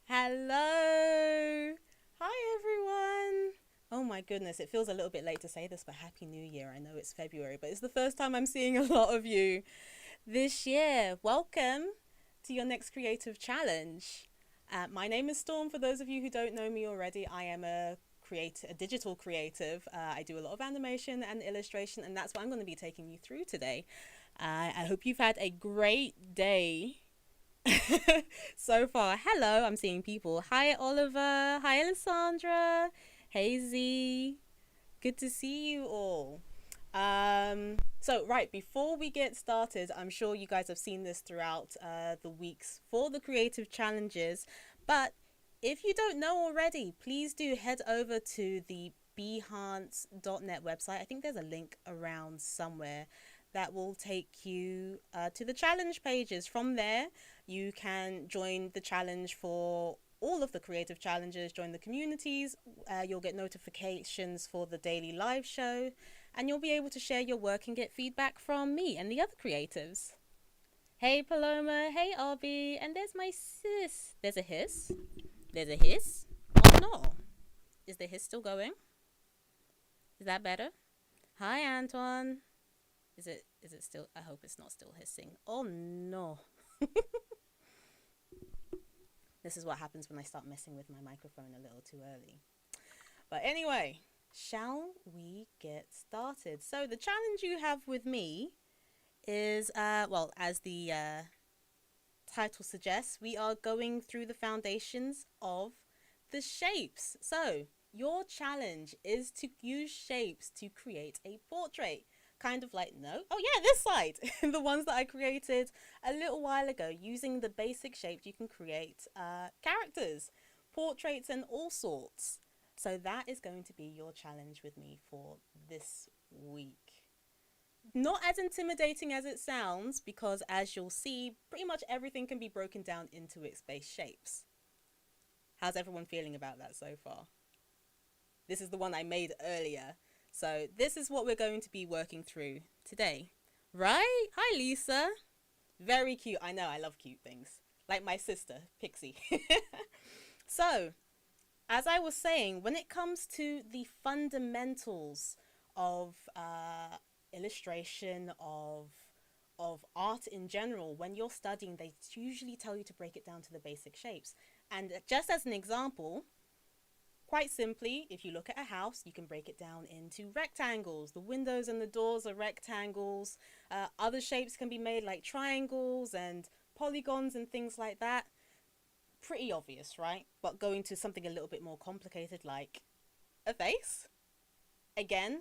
Hello. Hi, everyone. Oh my goodness, it feels a little bit late to say this, but Happy New Year. I know it's February, but it's the first time I'm seeing a lot of you this year. Welcome to your next creative challenge. My name is Storm. For those of you who don't know me already, I am a digital creative. I do a lot of animation and illustration, and that's what I'm going to be taking you through today. I hope you've had a great day so far. Hello, I'm seeing people. Hi, Oliver. Hi, Alessandra. Hey, Z. Good to see you all. Right, before we get started, I'm sure you guys have seen this throughout the weeks for the creative challenges. But if you don't know already, please do head over to the behance.net website. I think there's a link around somewhere that will take you to the challenge pages. From there, you can join the challenge for all of the creative challenges, join the communities. You'll get notifications for the daily live show, and you'll be able to share your work and get feedback from me and the other creatives. Hey, Paloma. Hey, Arby. And there's my sis. There's a hiss. There's a hiss. Oh, no. Is the hiss still going? Is that better? Hi, Antoine. Is it still? I hope it's not still hissing. Oh, no. This is what happens when I start messing with my microphone a little too early. But anyway, shall we get started? So the challenge you have with me is, as the title suggests, we are going through the foundations of the shapes. So your challenge is to use shapes to create a portrait. Kind of like, no, oh yeah, this side. The ones that I created a little while ago. Using the basic shapes, you can create characters, portraits, and all sorts. So that is going to be your challenge with me for this week. Not as intimidating as it sounds, because as you'll see, pretty much everything can be broken down into its base shapes. How's everyone feeling about that so far? This is the one I made earlier. So this is what we're going to be working through today. Right? Hi, Lisa. Very cute. I know, I love cute things. Like my sister, Pixie. So, as I was saying, when it comes to the fundamentals of illustration, of art in general, when you're studying, they usually tell you to break it down to the basic shapes. And just as an example, quite simply, if you look at a house, you can break it down into rectangles. The windows and the doors are rectangles. Other shapes can be made like triangles and polygons and things like that. Pretty obvious, right? But going to something a little bit more complicated like a face. Again,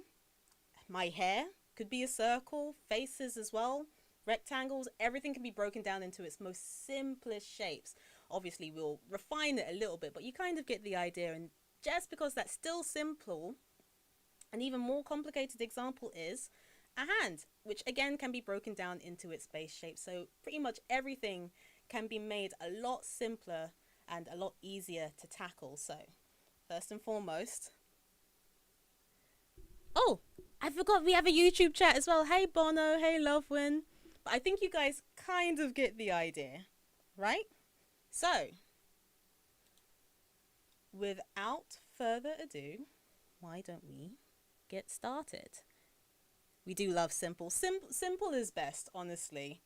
my hair could be a circle, faces as well, rectangles. Everything can be broken down into its most simplest shapes. Obviously, we'll refine it a little bit, but you kind of get the idea. And just because that's still simple, an even more complicated example is a hand, which again can be broken down into its base shape. So pretty much everything can be made a lot simpler and a lot easier to tackle. So first and foremost, oh, I forgot we have a YouTube chat as well. Hey, Bono. Hey, Lovewin. But I think you guys kind of get the idea, right? So without further ado, why don't we get started? We do love simple. Simple is best, honestly.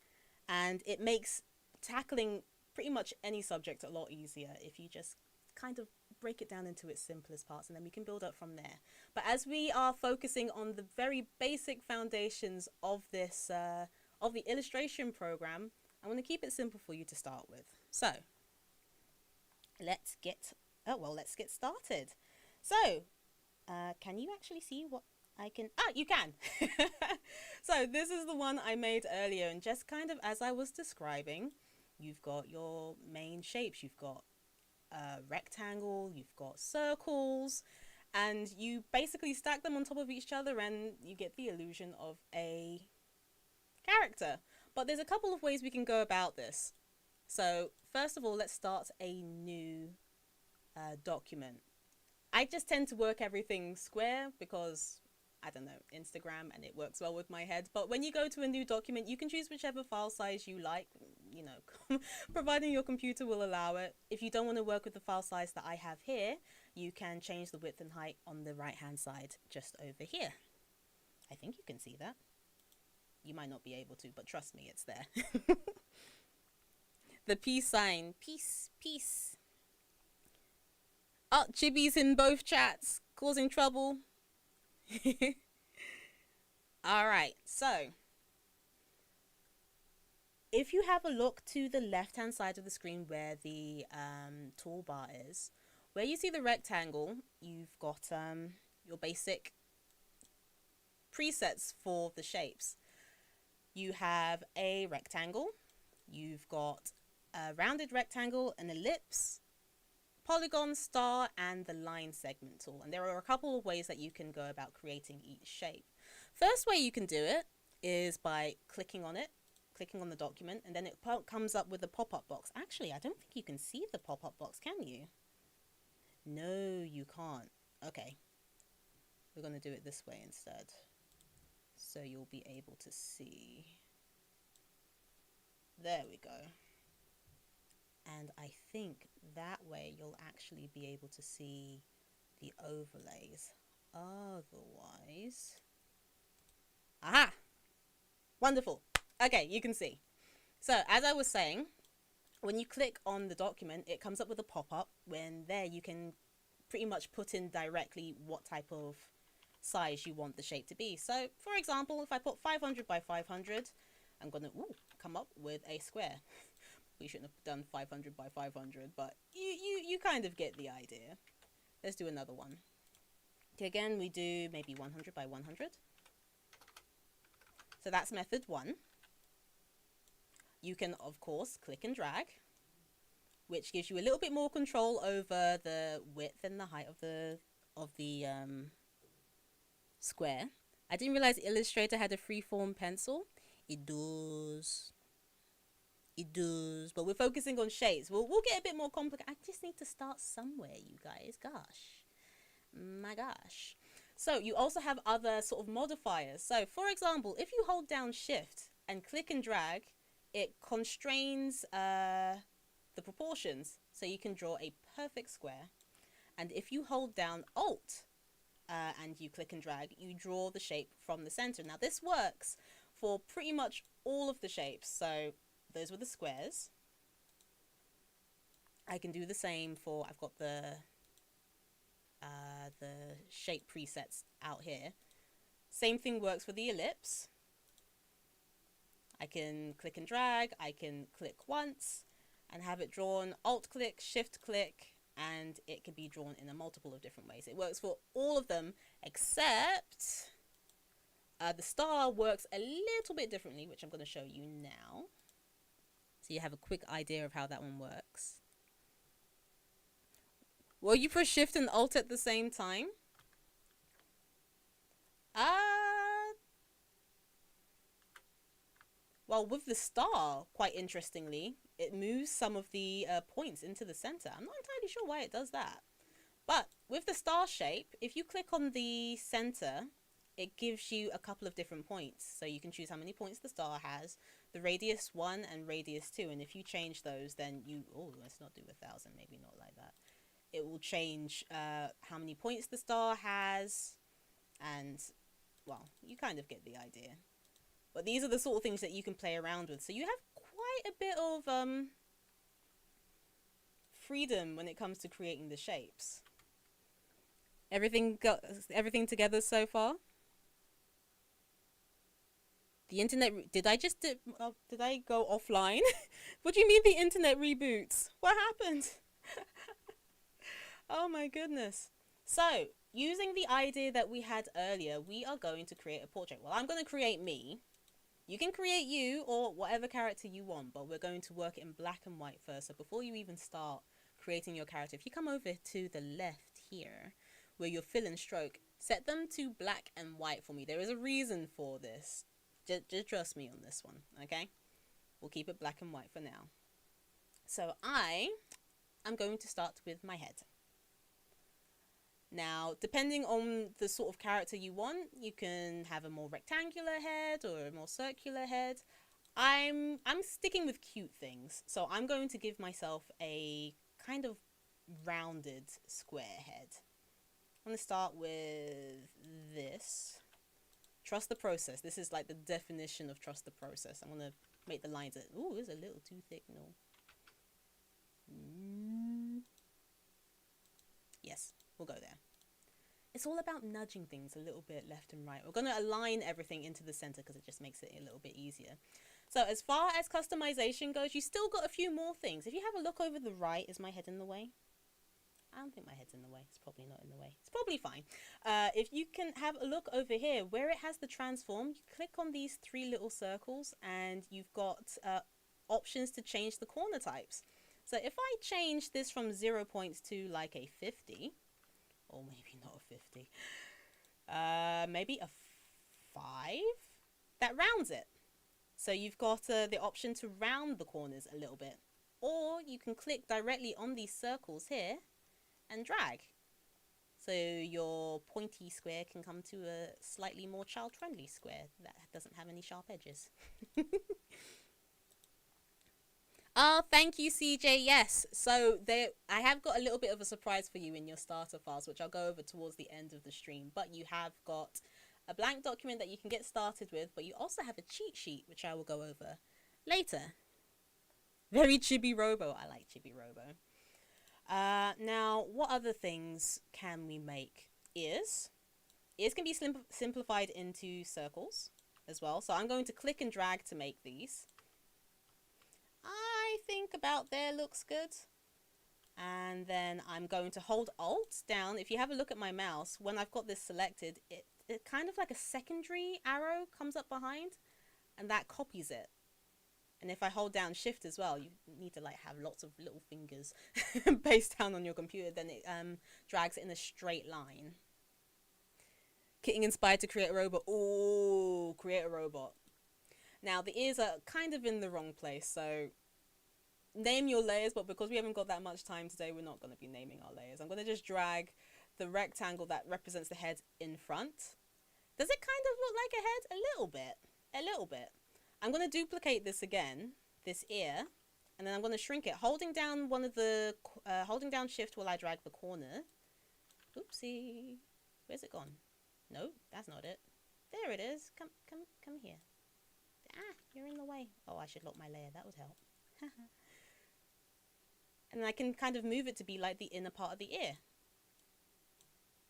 And it makes tackling pretty much any subject a lot easier if you just kind of break it down into its simplest parts, and then we can build up from there. But as we are focusing on the very basic foundations of this, of the illustration program, I want to keep it simple for you to start with. So let's get started. So, can you actually see what I can? Ah, you can. So this is the one I made earlier, and just kind of as I was describing, you've got your main shapes. You've got a rectangle, you've got circles, and you basically stack them on top of each other, and you get the illusion of a character. But there's a couple of ways we can go about this. So first of all, let's start a new document. I just tend to work everything square because I don't know, Instagram, and it works well with my head. But when you go to a new document, you can choose whichever file size you like, you know, providing your computer will allow it. If you don't want to work with the file size that I have here, you can change the width and height on the right hand side just over here. I think you can see that. You might not be able to, but trust me, it's there. The peace sign. Peace, peace. Oh, Chibi's in both chats, causing trouble. Alright, so if you have a look to the left hand side of the screen where the toolbar is, where you see the rectangle, you've got your basic presets for the shapes. You have a rectangle, you've got a rounded rectangle, an ellipse, polygon, star, and the line segment tool. And there are a couple of ways that you can go about creating each shape. First way you can do it is by clicking on it, clicking on the document, and then it comes up with a pop-up box. Actually, I don't think you can see the pop-up box, can you? No, you can't. Okay, we're going to do it this way instead, so you'll be able to see. There we go. And I think that way you'll actually be able to see the overlays. Otherwise... Aha! Wonderful. Okay, you can see. So, as I was saying, when you click on the document, it comes up with a pop-up. When there, you can pretty much put in directly what type of size you want the shape to be. So, for example, if I put 500 by 500, I'm going to come up with a square. We shouldn't have done 500 by 500, but you kind of get the idea. Let's do another one. Okay, again, we do maybe 100 by 100. So that's method 1. You can, of course, click and drag, which gives you a little bit more control over the width and the height of the square. I didn't realize Illustrator had a freeform pencil. It does. It does, but we're focusing on shapes. We'll get a bit more complicated. I just need to start somewhere, you guys. Gosh. My gosh. So you also have other sort of modifiers. So for example, if you hold down Shift and click and drag, it constrains the proportions. So you can draw a perfect square. And if you hold down Alt and you click and drag, you draw the shape from the center. Now this works for pretty much all of the shapes. So those were the squares. I can do the same for, I've got the shape presets out here. Same thing works for the ellipse. I can click and drag, I can click once and have it drawn, alt click, shift click, and it can be drawn in a multiple of different ways. It works for all of them except the star works a little bit differently, which I'm going to show you now. So you have a quick idea of how that one works. Will you press Shift and Alt at the same time? Well, with the star, quite interestingly, it moves some of the points into the center. I'm not entirely sure why it does that. But with the star shape, if you click on the center, it gives you a couple of different points. So you can choose how many points the star has, the radius 1 and radius 2. And if you change those, then you... Oh, let's not do 1,000, maybe not like that. It will change how many points the star has. And, well, you kind of get the idea. But these are the sort of things that you can play around with. So you have quite a bit of freedom when it comes to creating the shapes. Everything together so far? The internet... Did I go offline? What do you mean the internet reboots? What happened? Oh my goodness. So, using the idea that we had earlier, we are going to create a portrait. Well, I'm going to create me. You can create you or whatever character you want, but we're going to work it in black and white first. So before you even start creating your character, if you come over to the left here, where your fill and stroke, set them to black and white for me. There is a reason for this. Just trust me on this one, okay? We'll keep it black and white for now. So I'm going to start with my head. Now, depending on the sort of character you want, you can have a more rectangular head or a more circular head. I'm sticking with cute things, so I'm going to give myself a kind of rounded square head. I'm going to start with this. Trust the process. This is like the definition of trust the process. I'm going to make the lines. Ooh, it's a little too thick. No. Yes, we'll go there. It's all about nudging things a little bit left and right. We're going to align everything into the center because it just makes it a little bit easier. So as far as customization goes, you still got a few more things. If you have a look over the right, is my head in the way? I don't think my head's in the way. It's probably not in the way. It's probably fine. If you can have a look over here, where it has the transform, you click on these 3 little circles and you've got options to change the corner types. So if I change this from 0 points to like a 50, or maybe not a 50, maybe a 5, that rounds it. So you've got the option to round the corners a little bit. Or you can click directly on these circles here and drag. So your pointy square can come to a slightly more child-friendly square that doesn't have any sharp edges. Oh, thank you, CJ. Yes. So I have got a little bit of a surprise for you in your starter files, which I'll go over towards the end of the stream. But you have got a blank document that you can get started with, but you also have a cheat sheet, which I will go over later. Very Chibi Robo. I like Chibi Robo. Now, what other things can we make? Ears can be simplified into circles as well. So I'm going to click and drag to make these. I think about there looks good. And then I'm going to hold Alt down. If you have a look at my mouse, when I've got this selected, it kind of like a secondary arrow comes up behind, and that copies it. And if I hold down Shift as well, you need to like have lots of little fingers based down on your computer, then it drags it in a straight line. Getting inspired to create a robot. Oh, create a robot. Now the ears are kind of in the wrong place, so name your layers, but because we haven't got that much time today, we're not going to be naming our layers. I'm going to just drag the rectangle that represents the head in front. Does it kind of look like a head? A little bit. A little bit. I'm going to duplicate this again, this ear, and then I'm going to shrink it, holding down holding down Shift while I drag the corner. Oopsie. Where's it gone? No, that's not it. There it is. Come here. Ah, you're in the way. Oh, I should lock my layer. That would help. And I can kind of move it to be like the inner part of the ear.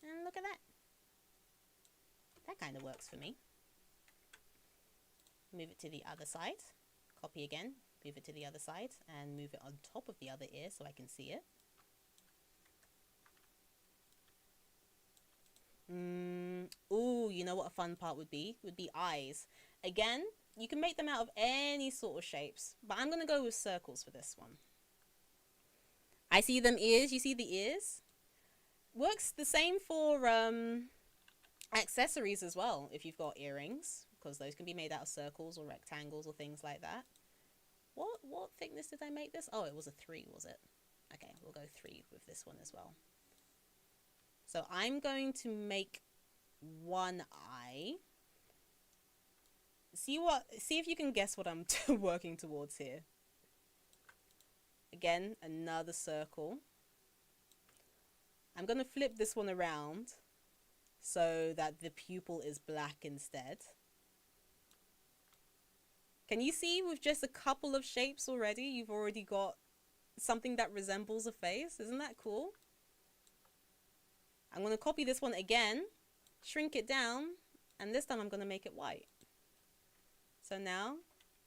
And look at that. That kind of works for me. Move it to the other side. Copy again. Move it to the other side. And move it on top of the other ear so I can see it. Ooh, you know what a fun part would be? Would be eyes. Again, you can make them out of any sort of shapes. But I'm going to go with circles for this one. I see them ears. You see the ears? Works the same for accessories as well, if you've got earrings, because those can be made out of circles or rectangles or things like that. What thickness did I make this? Oh, it was a 3, was it? Okay, we'll go 3 with this one as well. So I'm going to make one eye. See if you can guess what I'm working towards here. Again, another circle. I'm going to flip this one around so that the pupil is black instead. Can you see with just a couple of shapes already, you've already got something that resembles a face? Isn't that cool? I'm going to copy this one again, shrink it down, and this time I'm going to make it white. So now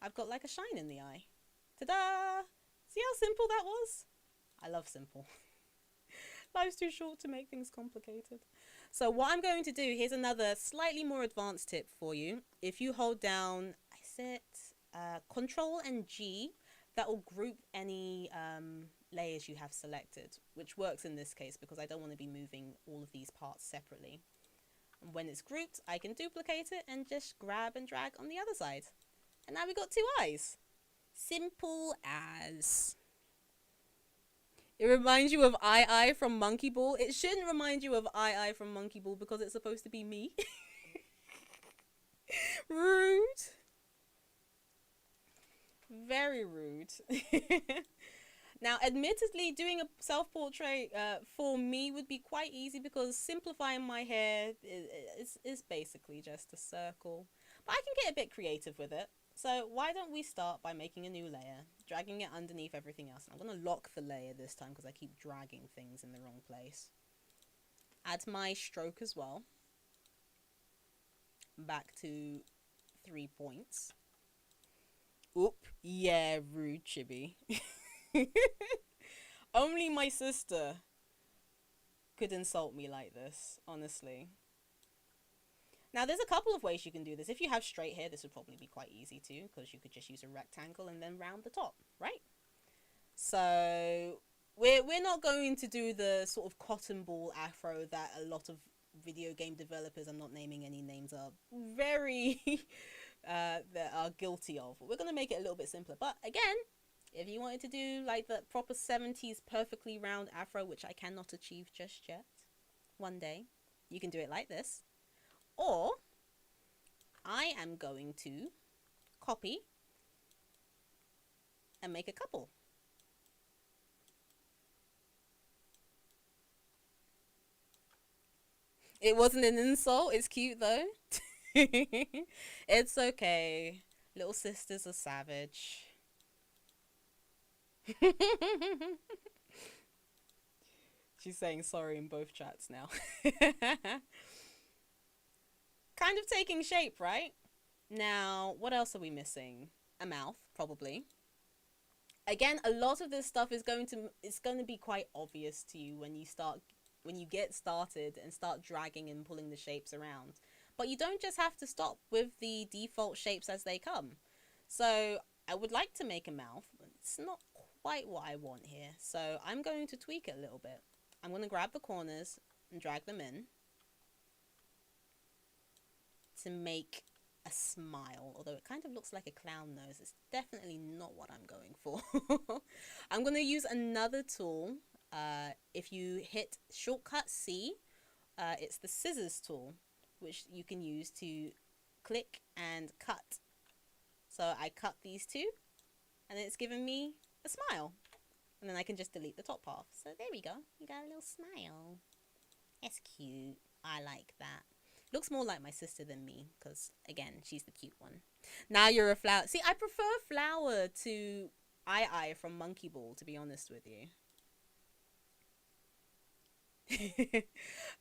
I've got like a shine in the eye. Ta-da! See how simple that was? I love simple. Life's too short to make things complicated. So what I'm going to do, here's another slightly more advanced tip for you. If you hold down, Control and G, that will group any layers you have selected, which works in this case because I don't want to be moving all of these parts separately. And when it's grouped, I can duplicate it and just grab and drag on the other side. And now we've got 2 eyes. Simple as. It reminds you of I from Monkey Ball. It shouldn't remind you of I from Monkey Ball because it's supposed to be me. Rude. Very rude. Now, admittedly, doing a self-portrait for me would be quite easy because simplifying my hair is basically just a circle. But I can get a bit creative with it. So why don't we start by making a new layer, dragging it underneath everything else. And I'm going to lock the layer this time because I keep dragging things in the wrong place. Add my stroke as well. Back to 3 points. Oop, yeah, rude chibi. Only my sister could insult me like this, honestly. Now, there's a couple of ways you can do this. If you have straight hair, this would probably be quite easy too, because you could just use a rectangle and then round the top, right? So, we're not going to do the sort of cotton ball afro that a lot of video game developers, I'm not naming any names, are very that are guilty of. We're going to make it a little bit simpler. But again, if you wanted to do like the proper 70s perfectly round afro, which I cannot achieve just yet, one day, you can do it like this. Or I am going to copy and make a couple. It wasn't an insult. It's cute though. It's okay. Little sisters are savage. She's saying sorry in both chats now. Kind of taking shape, right? Now, what else are we missing? A mouth, probably. Again, a lot of this stuff is going to be quite obvious to you when you get started and start dragging and pulling the shapes around. But you don't just have to stop with the default shapes as they come. So I would like to make a mouth, but it's not quite what I want here. So I'm going to tweak it a little bit. I'm going to grab the corners and drag them in to make a smile, although it kind of looks like a clown nose. It's definitely not what I'm going for. I'm going to use another tool. If you hit shortcut C, it's the scissors tool, which you can use to click and cut. So I cut these two, and it's given me a smile. And then I can just delete the top half. So there we go. You got a little smile. It's cute. I like that. Looks more like my sister than me, because, again, she's the cute one. Now you're a flower. See, I prefer flower to I from Monkey Ball, to be honest with you.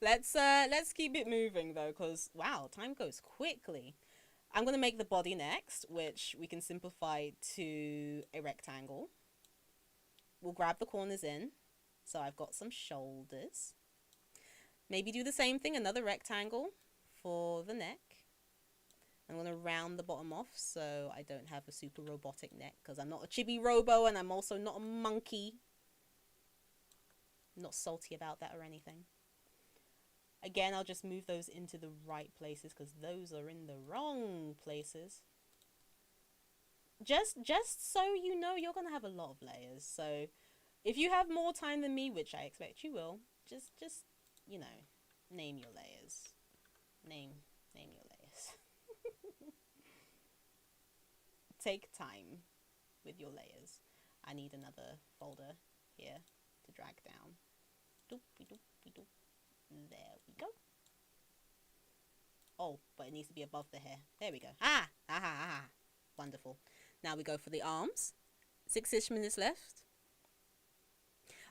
Let's keep it moving though, because wow, time goes quickly. I'm gonna make the body next, which we can simplify to a rectangle. We'll grab the corners in, so I've got some shoulders. Maybe do the same thing, another rectangle for the neck. I'm gonna round the bottom off so I don't have a super robotic neck, because I'm not a chibi robo and I'm also not a monkey. I'm not salty about that or anything. Again, I'll just move those into the right places because those are in the wrong places. Just so you know, you're going to have a lot of layers. So if you have more time than me, which I expect you will, just you know, name your layers. Name your layers. Take time with your layers. I need another folder here to drag down. Doopy doopy doop. There we go. Oh, but it needs to be above the hair. There we go. Ah! Aha! Aha! Wonderful. Now we go for the arms. 6-ish minutes left.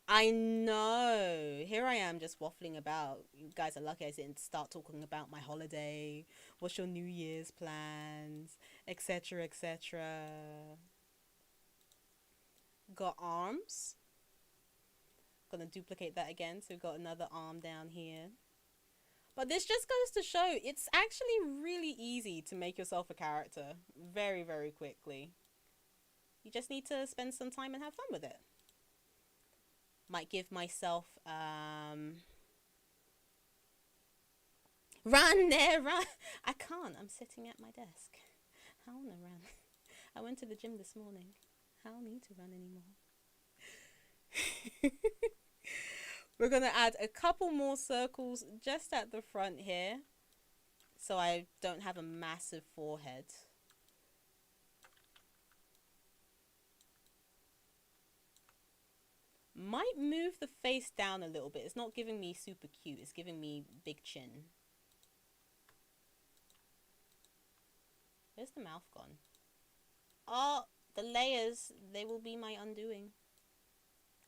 I know. Here I am just waffling about. You guys are lucky I didn't start talking about my holiday. What's your New Year's plans? Etc. etc. Got arms. Gonna duplicate that again, so we've got another arm down here. But this just goes to show it's actually really easy to make yourself a character very, very quickly. You just need to spend some time and have fun with it. Might give myself run there, run. I can't, I'm sitting at my desk. I wanna run. I went to the gym this morning. I don't need to run anymore. We're going to add a couple more circles just at the front here, so I don't have a massive forehead. Might move the face down a little bit. It's not giving me super cute. It's giving me big chin. Where's the mouth gone? Oh, the layers, they will be my undoing.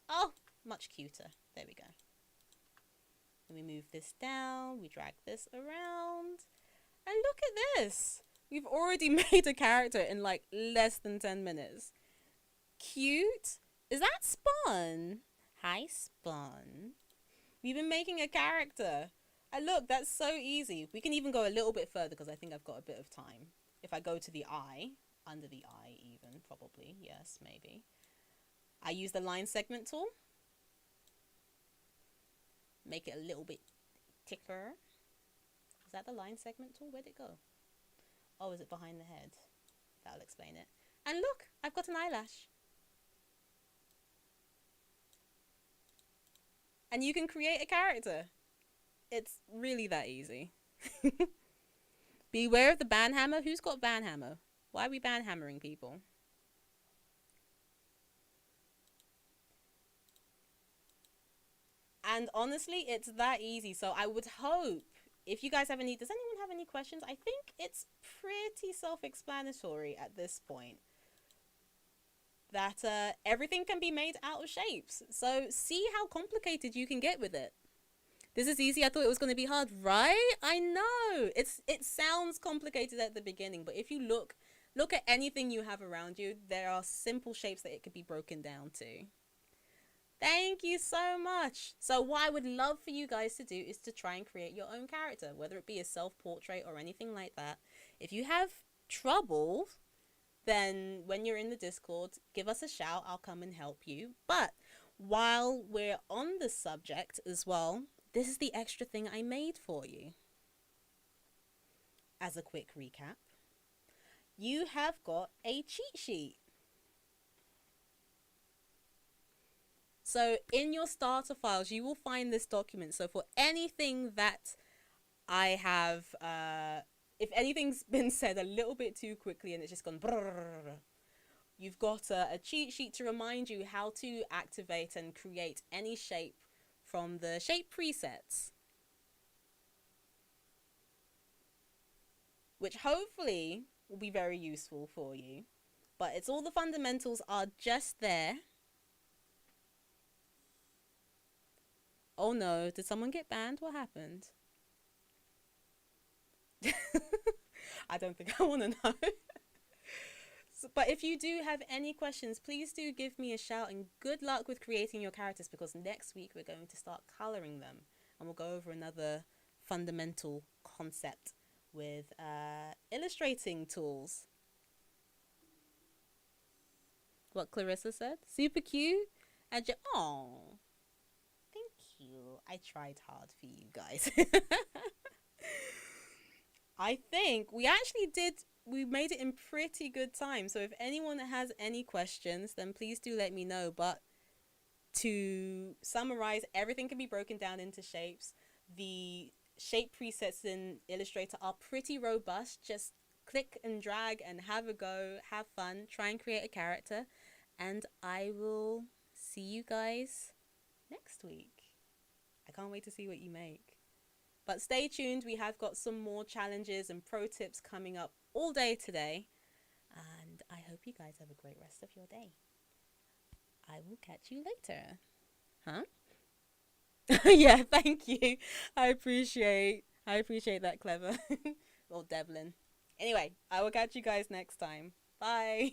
Oh, much cuter. There we go. And we move this down. We drag this around. And look at this. We've already made a character in like less than 10 minutes. Cute. Is that Spawn? Hi, Spawn. We've been making a character. And look, that's so easy. We can even go a little bit further because I think I've got a bit of time. If I go to the eye, under the eye even, probably. Yes, maybe. I use the line segment tool. Make it a little bit thicker. Is that the line segment tool? Where'd it go? Oh, is it behind the head? That'll explain it. And look, I've got an eyelash. And you can create a character. It's really that easy. Beware of the banhammer. Who's got banhammer? Why are we banhammering people? And honestly, it's that easy. So I would hope, if you guys have any, does anyone have any questions? I think it's pretty self-explanatory at this point. That everything can be made out of shapes. So see how complicated you can get with it. This is easy. I thought it was going to be hard, right? I know. It sounds complicated at the beginning, but if you look at anything you have around you, there are simple shapes that it could be broken down to. Thank you so much. So what I would love for you guys to do is to try and create your own character, whether it be a self-portrait or anything like that. If you have trouble, then when you're in the Discord, give us a shout. I'll come and help you. But while we're on the subject as well, this is the extra thing I made for you. As a quick recap, you have got a cheat sheet. So in your starter files, you will find this document. So for anything that I have, if anything's been said a little bit too quickly and it's just gone brrrr, you've got a cheat sheet to remind you how to activate and create any shape from the shape presets, which hopefully will be very useful for you. But it's all the fundamentals are just there. Oh no, did someone get banned? What happened? I don't think I want to know. But if you do have any questions, please do give me a shout, and good luck with creating your characters, because next week we're going to start coloring them and we'll go over another fundamental concept with illustrating tools. What Clarissa said? Super cute. And oh, thank you. I tried hard for you guys. I think we actually we made it in pretty good time. So if anyone has any questions, then please do let me know. But to summarize, everything can be broken down into shapes. The shape presets in Illustrator are pretty robust. Just click and drag and have a go, have fun, try and create a character. And I will see you guys next week. I can't wait to see what you make. But stay tuned, we have got some more challenges and pro tips coming up all day today. And I hope you guys have a great rest of your day. I will catch you later. Huh? Yeah, thank you. I appreciate that, Clever. Or Devlin. Anyway, I will catch you guys next time. Bye.